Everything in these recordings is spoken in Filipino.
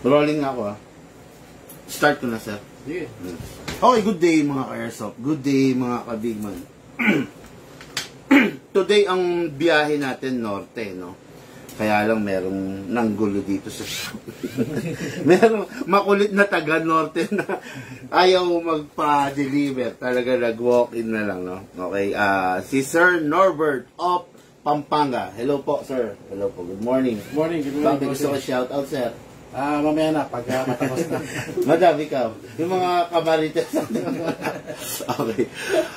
Rolling na ako ah. Start ko na, sir. Sige. Okay, good day mga ka-airsoft. Good day mga kabigman. Today ang biyahe natin norte, no? Kaya lang merong nanggulo dito sa shop. Merong makulit na taga norte na ayaw magpa-deliver. Talaga nag-walk-in na lang, no? Okay, si Sir Norbert of Pampanga. Hello po, sir. Hello po. Good morning. Good morning. Good morning. Bakit gusto ko shout out, sir? Mamaya na, pag matapos na. Madam, ikaw. Yung mga kamarites. Okay.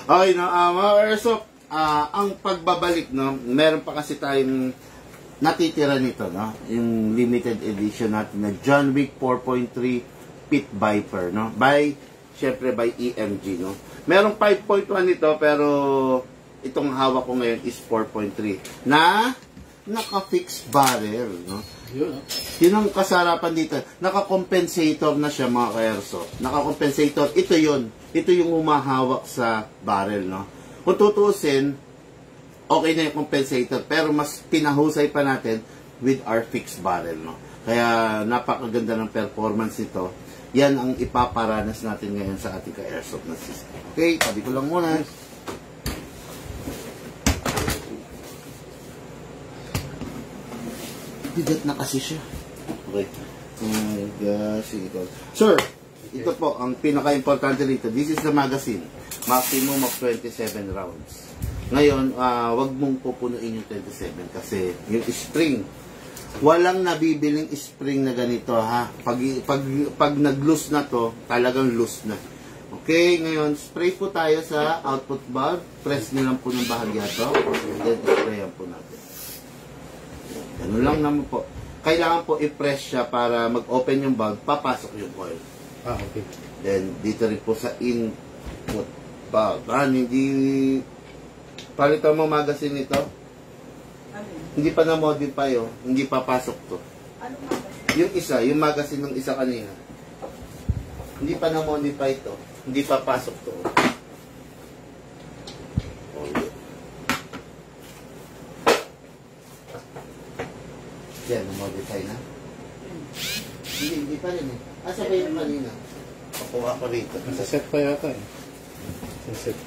Okay, no? Mga airsoft, ang pagbabalik, no? Meron pa kasi tayong natitira nito, no? Yung limited edition natin na John Wick 4.3 Pit Viper, no? Syempre by EMG, no? Merong 5.1 nito, pero itong hawak ko ngayon is 4.3 na naka-fixed barrel, no? Yun ang kasarapan dito. Naka-compensator na siya, mga ka-airsoft. Naka-compensator, ito yun. Ito yung humahawak sa barrel, no? Kung tutuusin, okay na yung compensator, pero mas pinahusay pa natin with our fixed barrel, no? Kaya napakaganda ng performance nito. Yan ang ipaparanas natin ngayon sa ating ka-airsoft na system. Okay, tabi ko lang muna. Bigat na kasi siya. Okay. Sir, ito po, ang pinaka-importante rito. This is the magazine. Maximum of 27 rounds. Ngayon, wag mong pupunuin yung 27 kasi yung spring, walang nabibiling spring na ganito, ha. Pag nag-loose na to, talagang loose na. Okay, ngayon, spray po tayo sa output valve. Press nyo lang po ng bahagya to. Then, sprayan po natin. Ganun lang naman po. Kailangan po i-press siya para mag-open yung valve, papasok yung oil. Okay. Then, dito rin po sa input valve. Hindi palitan mo magazine nito. Hindi pa na-modify, oh. Hindi papasok to. Anong magazine? Yung isa, yung magazine ng isa kanina. Hindi pa na-modify to. Hindi papasok to. Yan, na-modify na. Hindi pa rin eh. Asa ba yung kanina? Pakuha ko rito. Nasa set pa yata eh. Nasa set.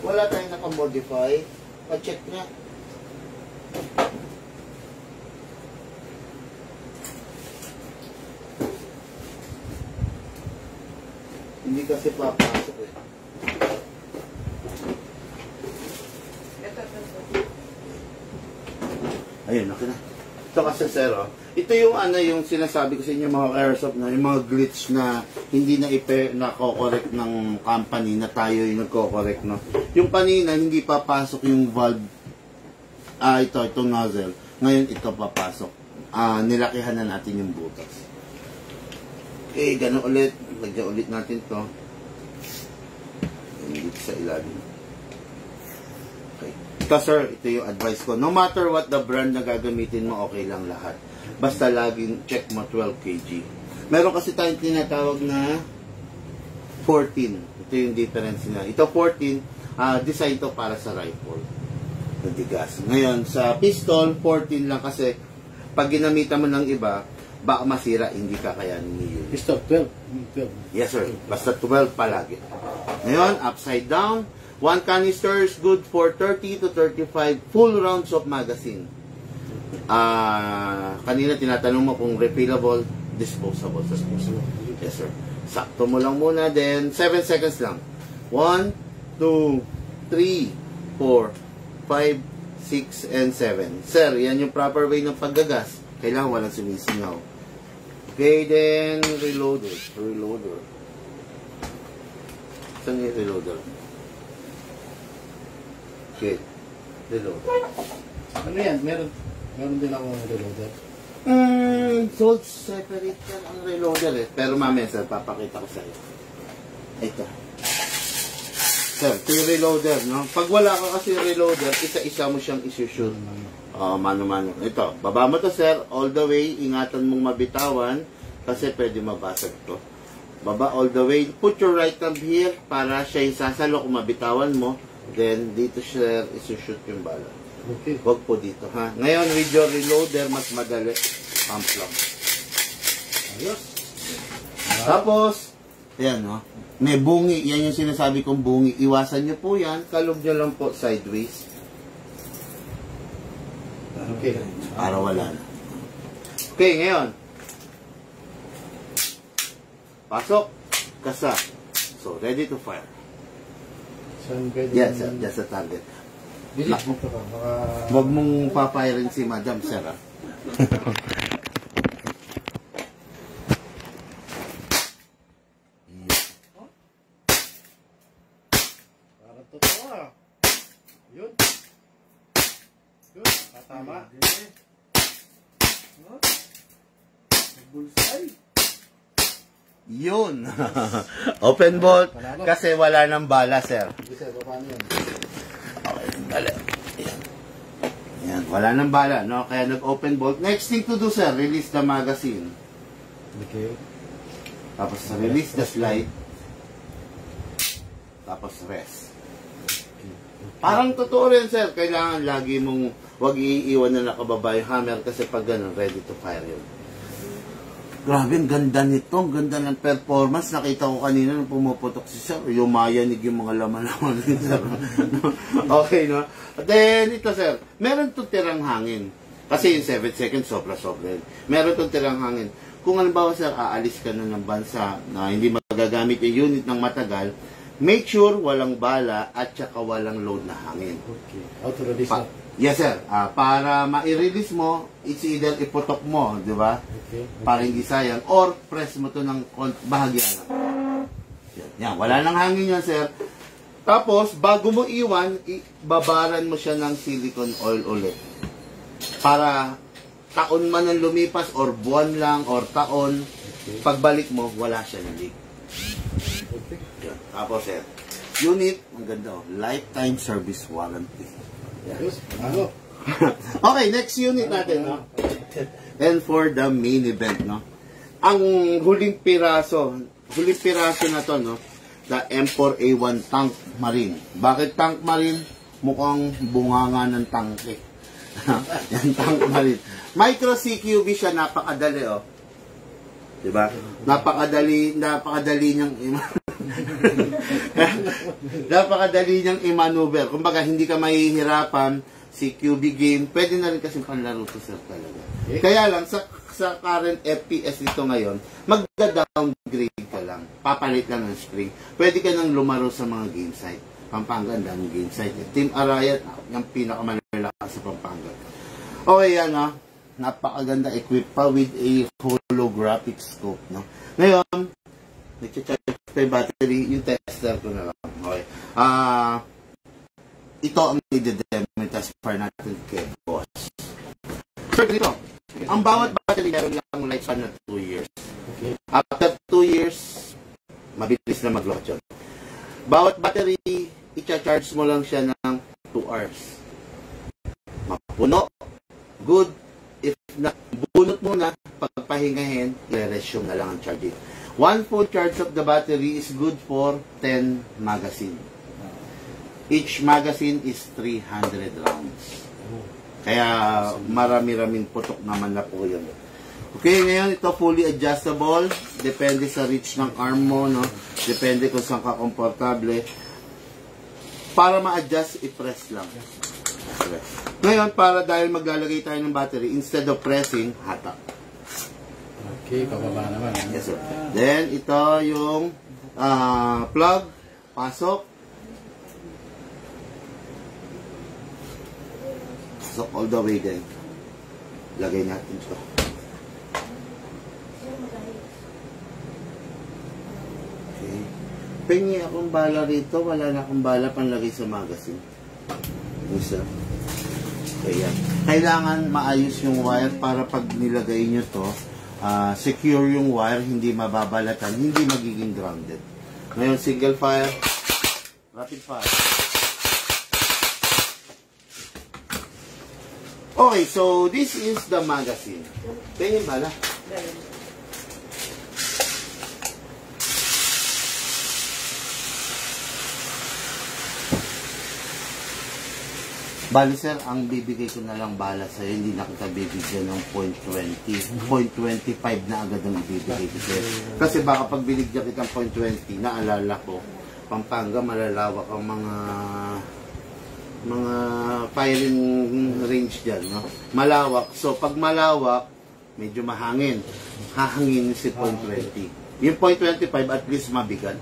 Wala tayong nakamodify. Pa-check na. Hindi kasi papasok eh. Ayun, okay na. Ito kasi zero. Ito yung yung sinasabi ko sa inyo mga airsoft na yung mga glitch na hindi na correct ng company na tayo yung nagko-correct, no. Yung kanina hindi papasok yung valve. Itong nozzle. Ngayon ito papasok. Nilakihan na natin yung butas. Okay, ganun ulit. Lagyan ulit natin to. Dito sa ilalim. Okay. Ito sir, ito yung advice ko. No matter what the brand na gagamitin mo, okay lang lahat. Basta laging check mo 12 kg. Meron kasi tayong tinatawag na 14. Ito yung difference niya. Ito 14, design to para sa rifle. Nadigas. Ngayon, sa pistol, 14 lang kasi pag ginamitan mo ng iba, baka masira, hindi kakayanin niyo yun. Pistol, 12. Yes sir, basta 12 palagi. Ngayon, upside down, 1 canister is good for 30 to 35 full rounds of magazine. Kanina tinatanong mo kung refillable, disposable. Yes sir. Sakto mo lang muna, then 7 seconds lang. 1, 2, 3, 4, 5, 6, and 7. Sir, yan yung proper way ng paggagas. Kailangan walang sumisingaw. Okay, then reloader. Saan yung reloader? Okay, reloader. Ano yan? Meron din ako reloader. So separate yan ang reloader eh. Pero mamaya sir, papakita ko sa iyo. Ito. Sir, ito yung reloader, no? Pag wala ka kasi reloader, isa-isa mo siyang isushoot. Mano-mano. Ito, baba mo to sir, all the way, ingatan mong mabitawan kasi pwede mabasag to. Baba all the way. Put your right thumb here para siya yung sasalo kung mabitawan mo. Then, dito siya isushoot yung bala. Okay. Huwag po dito, ha? Ngayon, with your reloader, mas madali. Pump lang. Ayos. Tapos, ayan, no? May bungi. Yan yung sinasabi kong bungi. Iwasan nyo po yan. Kalog nyo lang po sideways. Okay. Para wala na. Okay, ngayon. Pasok. Kasa. So, ready to fire. Saan pwede? Yes, sir. Just a target. Bilis mo ka. Baka... Huwag mong papayarin si Madam, sir, ha? Parang totoo ah. Yun. Yun. Tama. Bullseye. Yun. Open bolt. Kasi wala nang bala, sir. Hindi sir, paano yun? Okay, bala. Ayan. Ayan, wala nang bala, no? Kaya nag-open bolt. Next thing to do, sir, release the magazine. Okay. Tapos release the slide. Tapos rest. Parang totoo rin, sir. Kailangan lagi mong wag iiwan na nakababa yung hammer kasi pag ganun, ready to fire yun. Grabe, ang ganda nito. Ang ganda ng performance. Nakita ko kanina nung pumuputok si sir. Yumayanig yung mga laman-laman ni sir. Okay, no? Then, ito, sir. Meron itong tirang hangin. Kasi yung 7 seconds, sobra-sobra yun. Meron itong tirang hangin. Kung halimbawa, sir, aalis ka na ng bansa na hindi magagamit yung unit ng matagal, make sure walang bala at saka walang load na hangin. Okay. Auto-release na. Yes, sir. Para ma-release mo, it's either iputok mo, di ba? Okay. Para hindi sayang. Or press mo to ng bahagya lang. Yan. Wala nang hangin yan, sir. Tapos, bago mo iwan, babaran mo siya ng silicone oil ulit. Para taon man ang lumipas, or buwan lang, or taon, pagbalik mo, wala siya na leak. Okay. Yan. Tapos, sir, unit, ang ganda, lifetime service warranty. Ayos. Ano? Okay, next unit natin, no? And for the main event, no? Ang huling piraso na to, no? The M4A1 Tank Marine. Bakit Tank Marine? Mukhang bunganga ng tangke. Yan, Tank Marine. Micro CQB siya, napakadali, oh. Diba? Napakadali niyang napakadali niyang i-maneuver. Kumbaga, hindi ka mahihirapan si QB game. Pwede na rin kasi panlaro to, sir, talaga. Kaya lang, sa current FPS nito ngayon, mag-downgrade ka lang. Papalit lang ng screen. Pwede ka nang lumaro sa mga game site. Pampanga, ang game site. Team Arayat, yung pinakamalalakas sa Pampanga. Okay, yan, no? Napakaganda equipped pa with a holographic scope, no? Ngayon, nag-charge pa yung battery, yung tester ko na lang. Okay. Ito ang i-demo test for natin kay boss. So, dito, ang bawat battery meron lang lifespan na 2 years. Okay. After 2 years, mabilis na mag-load yun. Bawat battery, i-charge mo lang siya ng 2 hours. Mapuno, good. If na, bunot mo na, pagpahingahin, i-resume na lang ang charging. 1 full charge of the battery is good for 10 magazine. Each magazine is 300 rounds. Kaya marami-raming putok naman na po yun. Okay, ngayon ito fully adjustable. Depende sa reach ng arm mo, no? Depende kung saan ka komportable. Para ma-adjust, i-press lang. Ngayon, para dahil maglalagay tayo ng battery, instead of pressing, hatak. Okay, pababa naman. Yes, sir. Then, ito yung plug. Pasok. Pasok all the way din. Lagay natin ito. Okay. Pengi akong bala rito. Wala na akong bala panlagay sa magazine. Yes, sir. Kaya, kailangan maayos yung wire para pag nilagay nyo to, secure yung wire, hindi mababalatan, hindi magiging grounded. Ngayon, single fire, rapid fire. Okay, so this is the magazine. Tingin bala. Bali sir, ang bibigay ko na lang bala sa'yo, hindi na kita bibigyan ng 0.20. 0.25 na agad ang ibibigay ko sa'yo. Kasi baka pag binigyan kitang 0.20, naalala ko, Pampanga, malalawak ang mga firing range dyan, no? Malawak. So, pag malawak, medyo mahangin. Hahangin si 0.20. Yung 0.25, at least mabigat.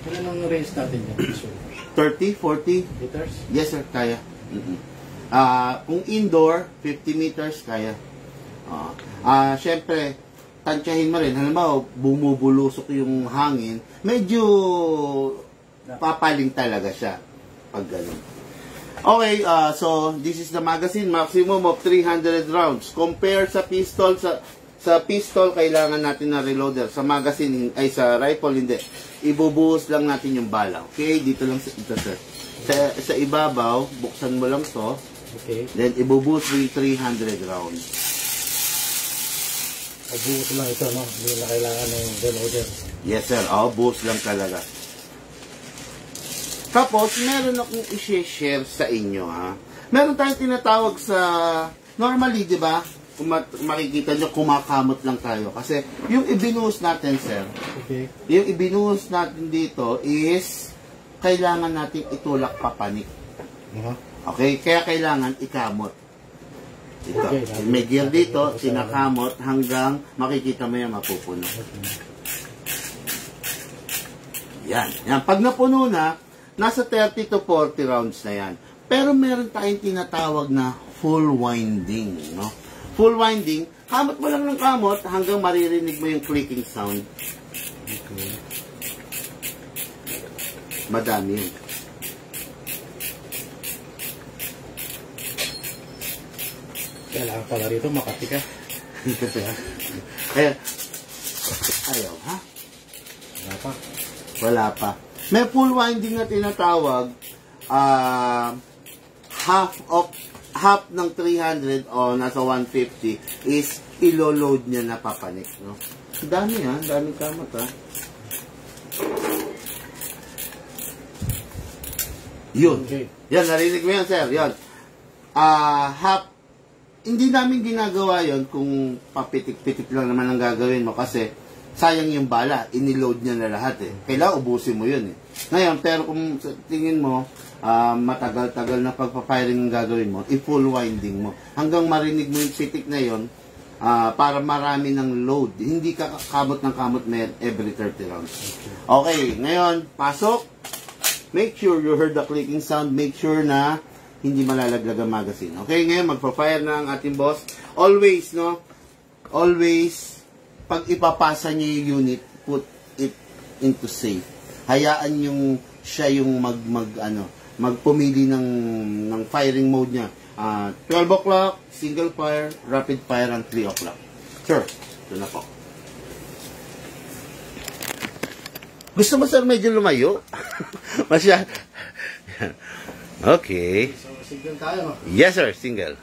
Kailan ang range natin yan? 30, 40? Meters? Yes, sir. Kaya. Kung indoor, 50 meters, kaya. Siyempre, tansyahin mo rin. Halimbawa, bumubulusok yung hangin, medyo papaling talaga siya. Pag ganun. Okay, so this is the magazine, maximum of 300 rounds. Compare sa pistol, sa pistol kailangan natin na reloader. Sa magazine, ay sa rifle hindi. Ibubuhos lang natin yung bala. Okay, dito lang ito sir. Sa ibabaw, buksan mo lang to. Okay. Then ibubuhos with 300 rounds. Buhos lang ito, no? Hindi na kailangan ng reloader. Yes sir, buhos lang talaga. Tapos, meron akong i-share sa inyo, ha. Meron tayong tinatawag sa, normally, di ba, kung makikita nyo, kumakamot lang tayo. Kasi, yung ibinuhos natin, sir, okay, yung ibinuhos natin dito is, kailangan natin itulak papanik. Okay? Kaya kailangan ikamot. Ito. Okay, May gear dito, sinakamot hanggang makikita mo yan mapupuno. Yan. Yan. Pag napuno na, nasa 30 to 40 rounds na yan. Pero meron tayong tinatawag na full winding. No? Full winding, kamot mo lang ng kamot hanggang maririnig mo yung clicking sound. Okay. Madami yun. Kailangan pala rito makati ka. Kaya, ayaw, ha? Wala pa. Wala pa. May full winding na tinatawag, half ng 300 o nasa 150 is ilo-load niya na papanik, no? Dami ha, daming kamot ha. Yun. Okay. Yan, narinig mo yan, sir. Yan. Hindi namin ginagawa yon kung papitik-pitik lang naman ang gagawin mo kasi sayang yung bala, iniload niya na lahat eh. Kailangan ubusin mo yun eh. Ngayon, pero kung tingin mo, matagal-tagal na pagpa-firing ang gagawin mo, i-full winding mo. Hanggang marinig mo yung pitik na yun, para marami ng load. Hindi ka kamot ng kamot every 30 rounds. Okay, ngayon, pasok. Make sure you heard the clicking sound. Make sure na hindi malalaglag ang magazine. Okay, ngayon, magpa-fire na ang ating boss. Always, no? Always, pag ipapasa niyo yung unit, put it into safe. Hayaan yung siya yung magpumili ng firing mode niya. 12 o'clock, single fire, rapid fire, and 3 o'clock. Sir, ito na po. Gusto mo sir medyo lumayo? Masya. Okay. So, signal tayo, no? Yes sir, single.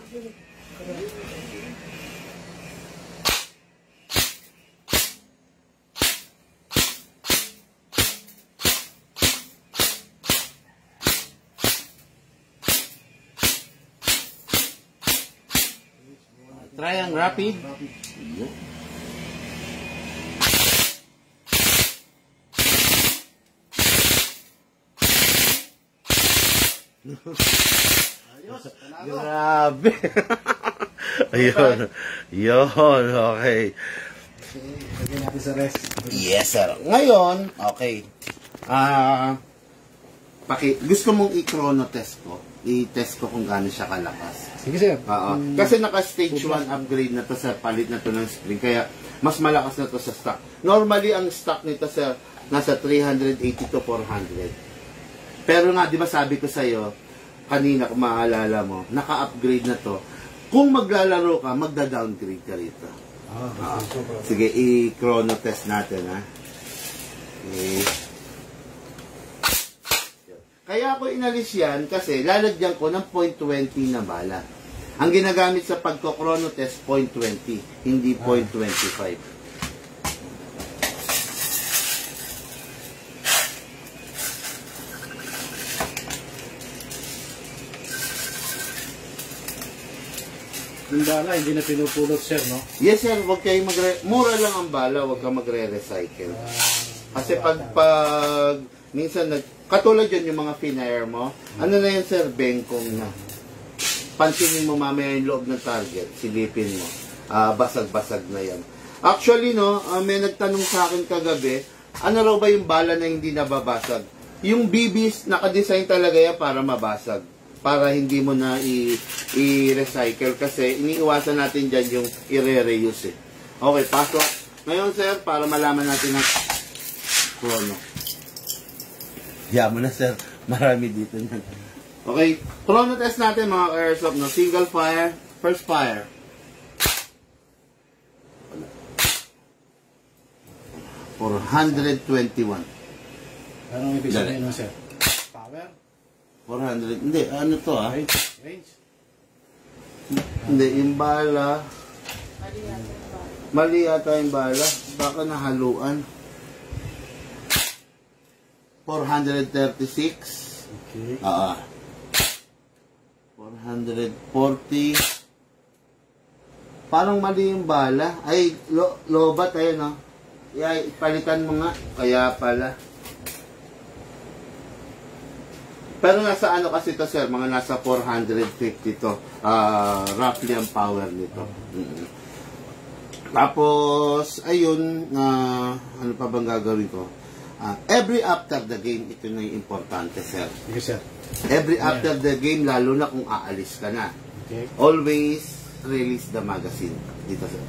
Try ang rapid. Grabe. Ayun. Yun. Okay. Lagyan natin sa rest. Yes, sir. Ngayon, okay. Gusto mong i-chrono test ko? I-test ko kung gaano siya kalakas. Sige, sir. Kasi naka-stage 1 upgrade na to sa palit na to ng spring. Kaya, mas malakas na to sa stock. Normally, ang stock nito, sir, nasa 380 to 400. Pero nga, di ba sabi ko sa'yo, kanina kung maaalala mo, naka-upgrade na to. Kung maglalaro ka, magda-downgrade ka rito. Sige, i-chrono test natin, ha? Okay. Kaya ako inalis yan kasi lalagyan ko ng 0.20 na bala. Ang ginagamit sa pagko-chrono test, 0.20, hindi 0.25. Yung bala, hindi na pinupulot, sir, no? Yes, sir. Huwag kayong mura lang ang bala, huwag kang magre-recycle. Kasi pag minsan, katulad yun yung mga finair mo, ano na yan, sir? Bengkong na. Pansinin mo mamaya yung loob ng target, silipin mo. Basag-basag na yan. Actually, no, may nagtanong sa akin kagabi, ano raw ba yung bala na hindi nababasag? Yung BBs, nakadesign talaga yan para mabasag. Para hindi mo na i-recycle kasi iniiwasan natin dyan yung i-reuse eh. Okay, pasok. Ngayon, sir, para malaman natin ang chrono. Mo na, sir. Marami dito na. Okay, chrono test natin mga airsoft, no? Single fire, first fire. 421. Anong ibig sabihin nun, sir? Power? 400. Hindi, ano to Range? Hindi, yung bala. Mali yata yung bala. Baka nahaluan. 436. Okay. 440. Parang mali yung bala. Ay, lobat tayo, no? Ay, palitan mo nga. Kaya pala. Pero nasa ano kasi to, sir? Mga nasa 450 to. Roughly ang power nito. Tapos, ayun, ano pa bang gagawin ko? Every after the game, ito na yung importante, sir. Yes, sir. Every after the game, lalo na kung aalis ka na. Okay. Always release the magazine. Dito, sir.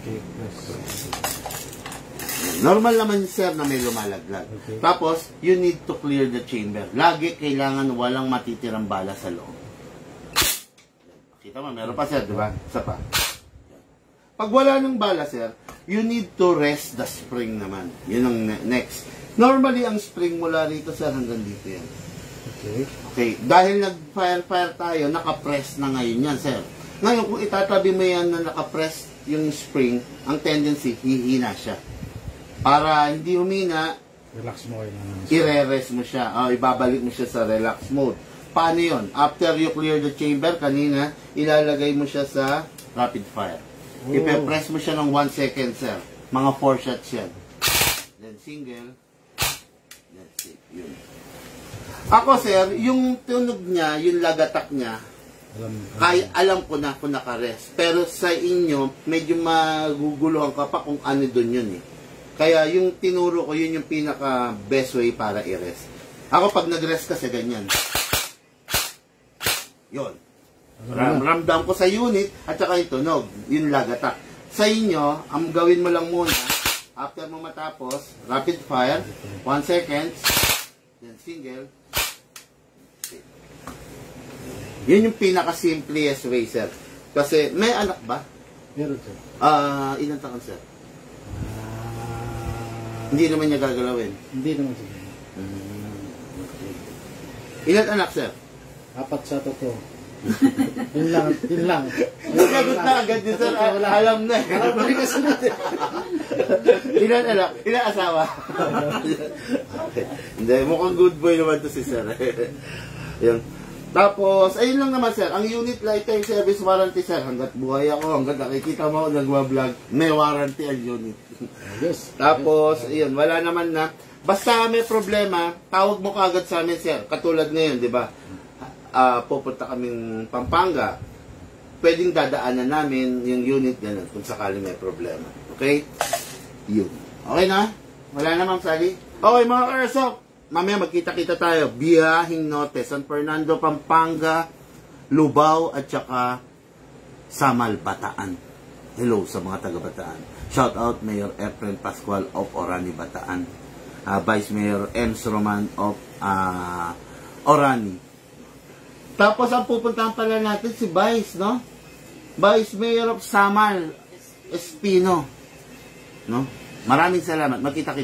Okay. Yes. Normal naman, sir, na may lumalaglag. Okay. Tapos, you need to clear the chamber. Lagi kailangan walang matitirang bala sa loob. Kita mo, meron pa, sir, di ba? Isa pa. Pag wala ng bala, sir, you need to rest the spring naman. Yun ang next. Normally, ang spring mula rito, sir, hanggang dito yan. Okay. Okay. Dahil nag-fire tayo, nakapress na ngayon yan, sir. Ngayon, kung itatabi mo yan na nakapress yung spring, ang tendency, hihina siya. Para hindi humina, Relax mo kayo naman. i-re-rest mo siya. Ibabalik mo siya sa relax mode. Paano yun? After you clear the chamber, kanina, ilalagay mo siya sa rapid fire. Oh. Ipe-press mo siya ng 1 second, sir. Mga 4 shots yan. Then single. That's it. Yun. Ako, sir, yung tunog niya, yung lagatak niya, alam ko na kung naka-rest. Pero sa inyo, medyo maguguluhan ka pa kung ano dun yun eh. Kaya yung tinuro ko, yun yung pinaka best way para i-rest. Ako pag nag-rest kasi ganyan. Yun. Ramdam ko sa unit at saka yung tunog. Yung lagatak. Sa inyo, ang gawin mo lang muna, after mo matapos, rapid fire, 1 second, then single. Yun yung pinaka-simplest way, sir. Kasi, may anak ba? Meron, sir. Ilan taon, sir? Hindi naman niya gagalawin. Hindi naman, sir. Okay. Ilan anak, sir? 4 sa totoo. Yun lang. Nasagot na agad yun, sir. Alam na eh. Ilan anak? Ilan asawa? Okay. Hindi, mukhang good boy naman to si sir. Yun. Tapos, ayun lang naman, sir. Ang unit lifetime service warranty, sir. Hanggat buhay ako, hanggat nakikita mo ako nagwa-vlog, may warranty ang unit. Yes. Tapos, ayun, wala naman na. Basta may problema, tawag mo kaagad sa amin, sir. Katulad ngayon, di ba? Pupunta kaming Pampanga. Pwedeng dadaanan namin yung unit ganun kung sakaling may problema. Okay? Yun. Okay na? Wala na, Ma'am Sally? Okay, mga airsoft. Mamaya magkita-kita tayo. Biyahing Norte, San Fernando, Pampanga, Lubao, at saka Samal, Bataan. Hello sa mga taga-Bataan. Shout out Mayor Efren Pascual of Orani, Bataan. Vice Mayor Ems Roman of Orani. Tapos ang pupuntahan pala natin si Vice, no? Vice Mayor of Samal, Espino. No? Maraming salamat. Magkita-kita.